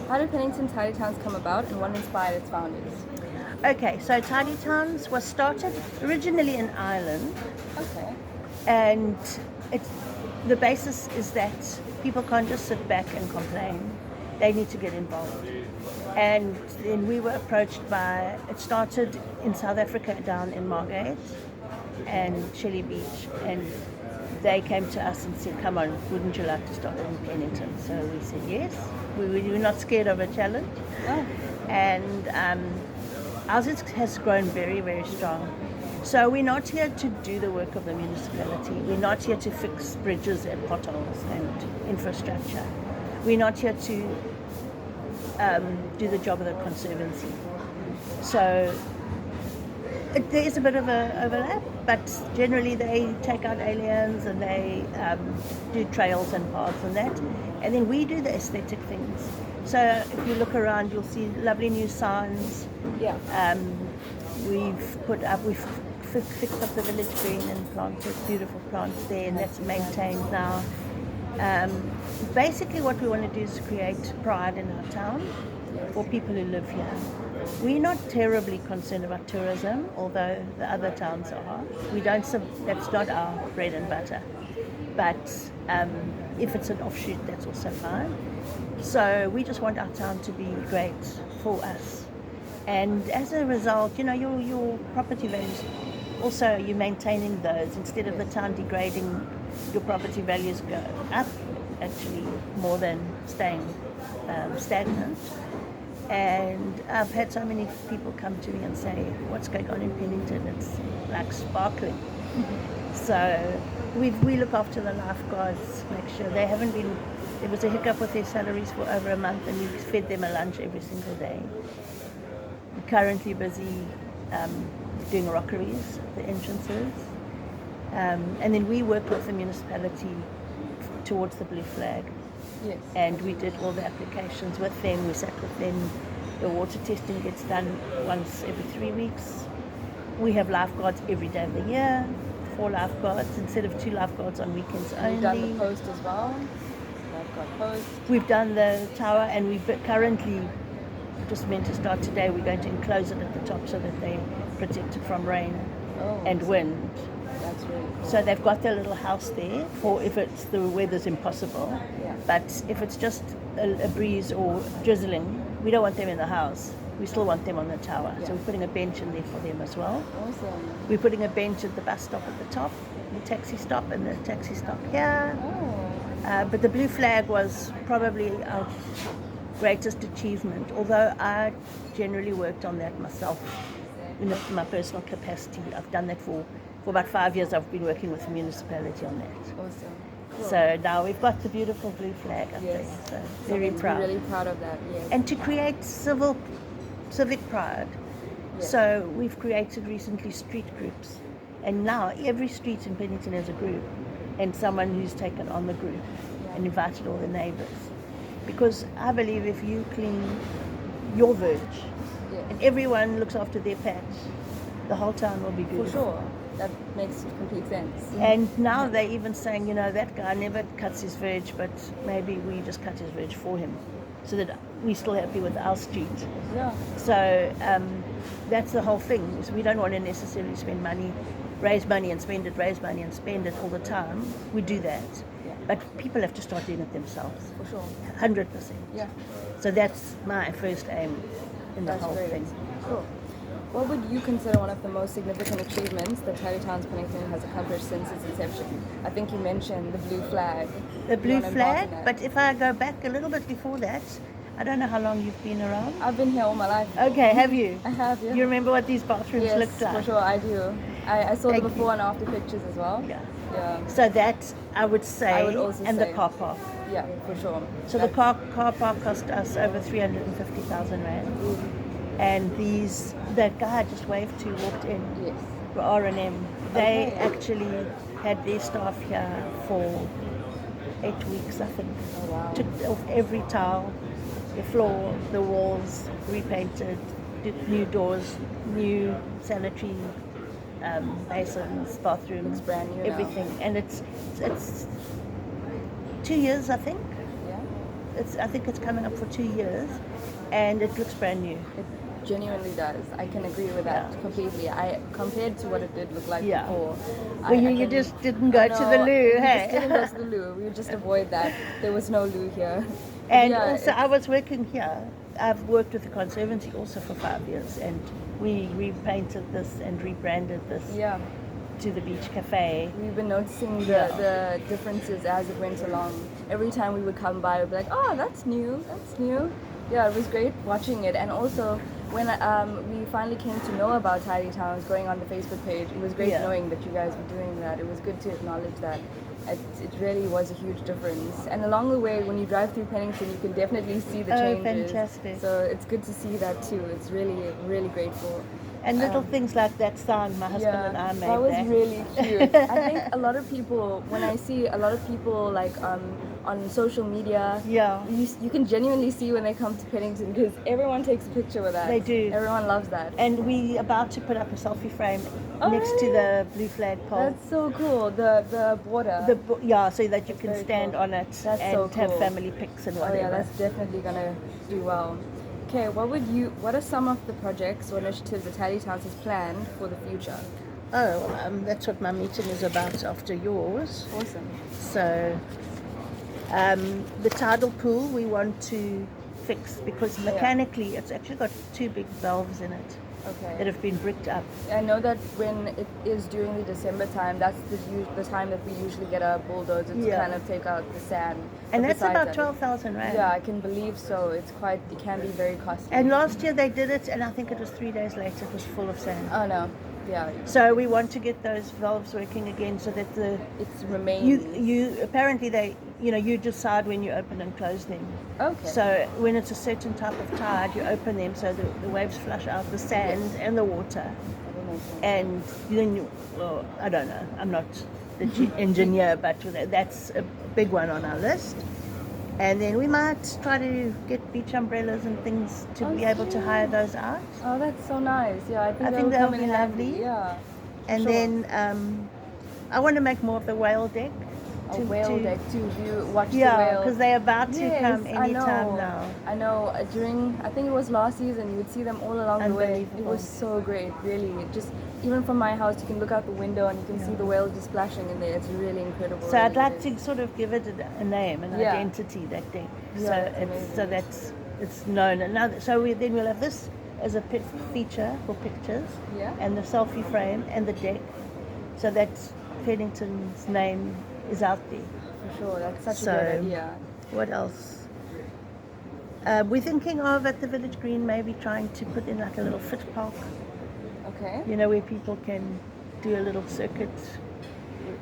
How did Pennington Tidy Towns come about, and what inspired its founders? Okay, so Tidy Towns was started originally in Ireland, Okay. and the basis is that people can't just sit back and complain. They need to get involved. And then we were approached it started in South Africa down in Margate and Shelley Beach, and they came to us and said, come on, wouldn't you like to start in Pennington? So we said yes. We were not scared of a challenge. Oh. And ours has grown very, very strong. So we're not here to do the work of the municipality. We're not here to fix bridges and potholes and infrastructure. We're not here to do the job of the Conservancy. So there is a bit of an overlap, but generally they take out aliens and they do trails and paths and that. And then we do the aesthetic things. So if you look around, you'll see lovely new signs. Yeah. We've fixed up the village green and planted beautiful plants there, and that's maintained now. Basically what we want to do is create pride in our town for people who live here. We're not terribly concerned about tourism, although the other towns are. That's not our bread and butter. But if it's an offshoot, that's also fine. So we just want our town to be great for us. And as a result, your property values, also you're maintaining those. Instead of the town degrading, your property values go up, actually, more than staying stagnant. And I've had so many people come to me and say, what's going on in Pennington? It's like sparkling. Mm-hmm. So we look after the lifeguards, make sure there was a hiccup with their salaries for over a month, and we fed them a lunch every single day. We're currently busy doing rockeries, the entrances. And then we work with the municipality towards the blue flag. Yes. And we did all the applications with them. We sat with them. The water testing gets done once every 3 weeks. We have lifeguards every day of the year, 4 lifeguards instead of 2 lifeguards on weekends only. You've done the post as well? Lifeguard post? We've done the tower, and we've currently just meant to start today. We're going to enclose it at the top so that they're protected from rain and wind. That's really cool. So they've got their little house there for if the weather's impossible. Yeah. But if it's just a breeze or drizzling, we don't want them in the house. We still want them on the tower. Yeah. So we're putting a bench in there for them as well. Awesome. We're putting a bench at the bus stop at the top, the taxi stop, and the taxi stop here. Oh. But the blue flag was probably our greatest achievement, although I generally worked on that myself in my personal capacity. I've done that for about 5 years. I've been working with the municipality on that. Awesome. Cool. So now we've got the beautiful blue flag up Yes. there. So very proud. Really proud of that. Yes. And to create civic pride. Yes. So we've created recently street groups, and now every street in Pennington has a group, and someone who's taken on the group and invited all the neighbours. Because I believe if you clean your verge and everyone looks after their patch, the whole town will be beautiful. For sure. That makes complete sense. And now they're even saying, that guy never cuts his verge, but maybe we just cut his verge for him, so that we're still happy with our street. Yeah. So that's the whole thing, is we don't want to necessarily spend money, raise money and spend it, raise money and spend it all the time. We do that. Yeah. But people have to start doing it themselves. For sure. 100%. Yeah. So that's my first aim in the That's whole great. thing. Cool. What would you consider one of the most significant achievements that Tidy Towns Pennington has accomplished since its inception? I think you mentioned the blue flag. The blue You wanna embark flag, on that? but if I go back a little bit before that, I don't know how long you've been around. I've been here all my life. Okay, have you? I have, yeah. You remember what these bathrooms Yes, looked like? for sure, I do. I saw Thank the you. before and after pictures as well. Yeah. Yeah. So that, I would say, I would also and say. the car park. Yeah, for sure. So the car park cost us over 350,000 rand. And the guy I just waved to walked in, Yes. for R&M. They Okay. actually had their staff here for 8 weeks, I think. Oh, wow. Took off every tile, the floor, the walls, repainted, did new doors, new sanitary basins, bathrooms, It's brand new now. everything. And it's 2 years, I think. Yeah. I think it's coming up for 2 years, and it looks brand new. It genuinely does. I can agree with that completely. I compared to what it did look like before. Well, you just didn't go to the loo, We hey? just didn't go to the loo. We would just avoid that. There was no loo here. And also, I was working here. I've worked with the Conservancy also for 5 years, and we repainted this and rebranded this to the Beach Cafe. We've been noticing the differences as it went along. Every time we would come by, we'd be like, oh, that's new, that's new. Yeah, it was great watching it. And also, when we finally came to know about Tidy Towns, going on the Facebook page, it was great knowing that you guys were doing that. It was good to acknowledge that. It really was a huge difference. And along the way, when you drive through Pennington, you can definitely see the changes. Fantastic. So it's good to see that too. It's really, really grateful. And little things like that sign my husband and I made. That was really cute. I think a lot of people, when I see a lot of people like on social media, you can genuinely see when they come to Pennington because everyone takes a picture with that. They do. Everyone loves that. And we're about to put up a selfie frame next to the blue flag pole. That's so cool. The border. So that you can stand on it and have family pics and whatever. Oh yeah, that's definitely gonna do well. Okay, what are some of the projects or initiatives that Tidy Towns has planned for the future? Oh, well, that's what my meeting is about after yours. Awesome. So, the tidal pool we want to fix because mechanically it's actually got 2 big valves in it that have been bricked up. I know that when it is during the December time, that's the time that we usually get a bulldozer to kind of take out the sand. And that's about 12,000 rand. Yeah, I can believe so. It can be very costly. And last year they did it, and I think it was 3 days later it was full of sand. Oh no. Yeah. So we want to get those valves working again so that it's remains. You apparently you decide when you open and close them. Okay. So when it's a certain type of tide, you open them so the waves flush out the sand and the water. And then I don't know. I'm not the engineer, but that's a big one on our list. And then we might try to get beach umbrellas and things to be able to hire those out. Oh, that's so nice. Yeah, I think that'll be lovely. Yeah. And then I want to make more of the whale deck. A whale deck to watch the whale. Yeah, because they're about to come anytime now. I know. I think it was last season, you would see them all along the way. It was so great, really. Just even from my house, you can look out the window and you can see the whales just splashing in there. It's really incredible. So I'd like to sort of give it a name, an identity, that deck. Yeah, so it's known. And now, then we'll have this as a feature for pictures, and the selfie frame and the deck, so that Pennington's name is out there. For sure, that's such a good idea. What else? We're thinking of at the Village Green maybe trying to put in like a little fit park. Okay. You know, where people can do a little circuit,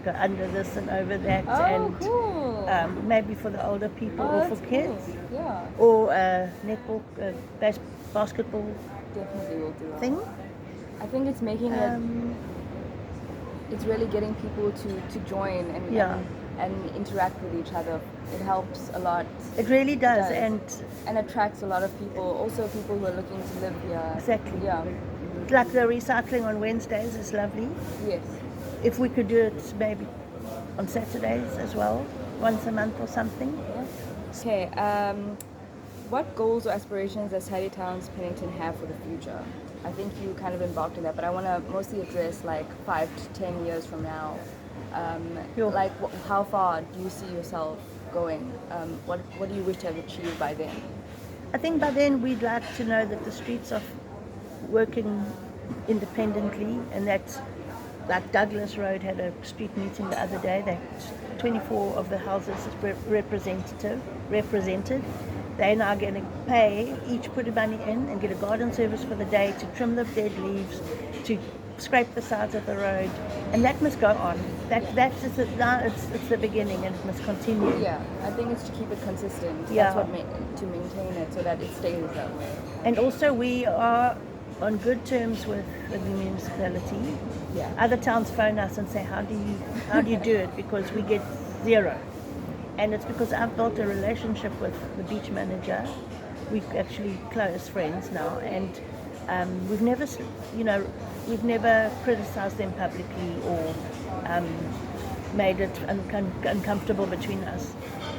go under this and over that, cool. Maybe for the older people or for kids. Cool. Yeah. Or netball, basketball. Definitely will do that. Thing. I think it's making it. It's really getting people to join and interact with each other. It helps a lot. It really does. And attracts a lot of people. Also people who are looking to live here. Exactly. Yeah. Like the recycling on Wednesdays is lovely. Yes. If we could do it maybe on Saturdays as well, once a month or something. Yeah. Okay. What goals or aspirations does Tidy Towns Pennington have for the future? I think you kind of embarked on that, but I want to mostly address like 5 to 10 years from now. Like how far do you see yourself going? What do you wish to have achieved by then? I think by then we'd like to know that the streets are working independently, and that, like Douglas Road had a street meeting the other day, that 24 of the houses represented. They're now going to pay, each put money in and get a garden service for the day to trim the dead leaves, to scrape the sides of the road, and that must go on. That's just now it's the beginning, and it must continue. Yeah, I think it's to keep it consistent. Yeah. That's what to maintain it so that it stays that way. And also we are on good terms with the municipality. Yeah. Other towns phone us and say, how do you do it? Because we get zero. And it's because I've built a relationship with the beach manager. We're actually close friends now, and we've never criticized them publicly or made it uncomfortable between us.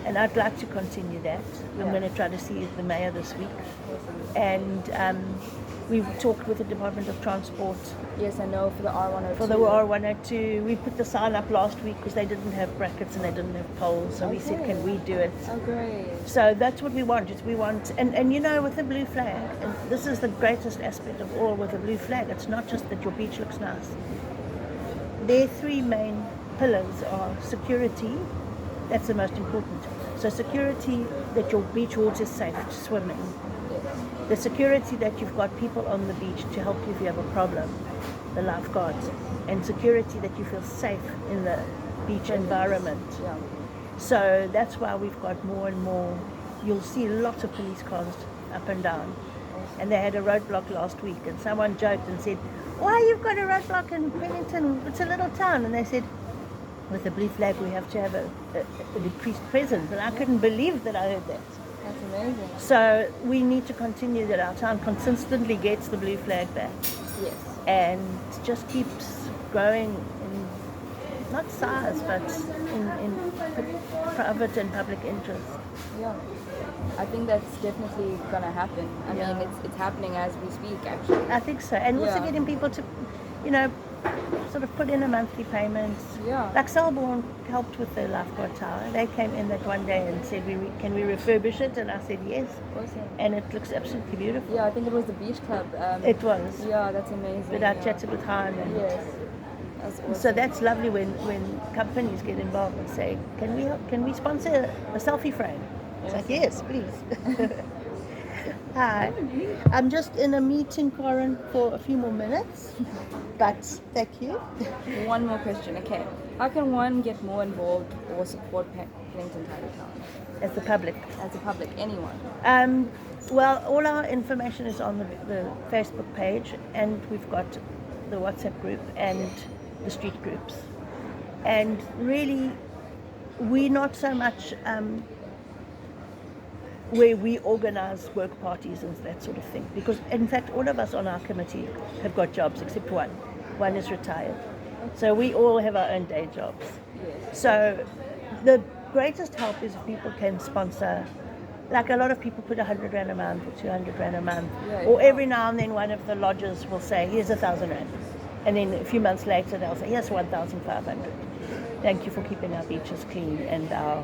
And I'd like to continue that. I'm going to try to see the mayor this week. And we've talked with the Department of Transport. Yes, I know, for the R102. For the R102. We put the sign up last week because they didn't have brackets and they didn't have poles. So we said, can we do it? Oh, great. So that's what we want. Is we want, and you know, with the blue flag, and this is the greatest aspect of all with the blue flag, it's not just that your beach looks nice. Their three main pillars are security. That's the most important. So security, that your beach water is safe to swim in. The security that you've got people on the beach to help you if you have a problem, the lifeguards. And security that you feel safe in the beach environment. Yeah. So that's why we've got more and more. You'll see lots of police cars up and down. And they had a roadblock last week, and someone joked and said, why you've got a roadblock in Wellington? It's a little town. And they said, with the blue flag, we have to have a decreased presence. And I couldn't believe that I heard that. That's amazing. So we need to continue that. Our town consistently gets the blue flag back. Yes. And just keeps growing in, not size, but in private and public interest. Yeah. I think that's definitely going to happen. I mean, it's happening as we speak, actually. I think so. And also getting people to, you know, sort of put in a monthly payment. Yeah. Like Selborne helped with the lifeguard tower. They came in that one day and said, can we refurbish it? And I said yes. Awesome. And it looks absolutely beautiful. Yeah, I think it was the beach club. It was. Yeah, that's amazing. But I chatted with Han. And yes. That's awesome. So that's lovely when companies get involved and say, can we sponsor a selfie frame? It's like, yes, please. Hi. I'm just in a meeting, Corin, for a few more minutes. But thank you. One more question. Okay. How can one get more involved or support Pennington Tiger Town? As the public? As the public, anyone. Well, all our information is on the Facebook page, and we've got the WhatsApp group and the street groups. And really, we're not so much where we organize work parties and that sort of thing. Because, in fact, all of us on our committee have got jobs, except one. One is retired. So we all have our own day jobs. Yes. So the greatest help is if people can sponsor. Like a lot of people put 100 Rand a month or 200 Rand a month. Yeah, or every now and then one of the lodges will say, here's 1,000 Rand. And then a few months later they'll say, here's 1,500. Thank you for keeping our beaches clean and our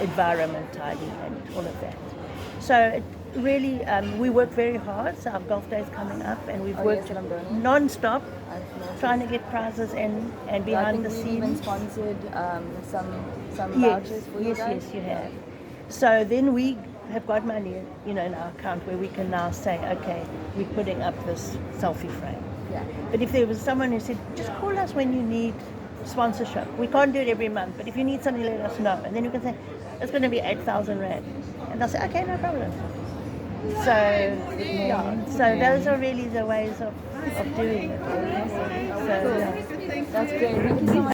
environment tidy and all of that. So it really, we work very hard. So our golf day is coming up, and we've worked non-stop trying to get prizes and behind the scenes. We've even sponsored some vouchers for you guys. Yes, you have. So then we have got money, in our account where we can now say, okay, we're putting up this selfie frame. Yeah. But if there was someone who said, just call us when you need sponsorship. We can't do it every month, but if you need something, let us know. And then you can say, it's going to be 8,000 Rand. And they'll say, okay, no problem. So those are really the ways of doing it. So, That's great. Thank you so much.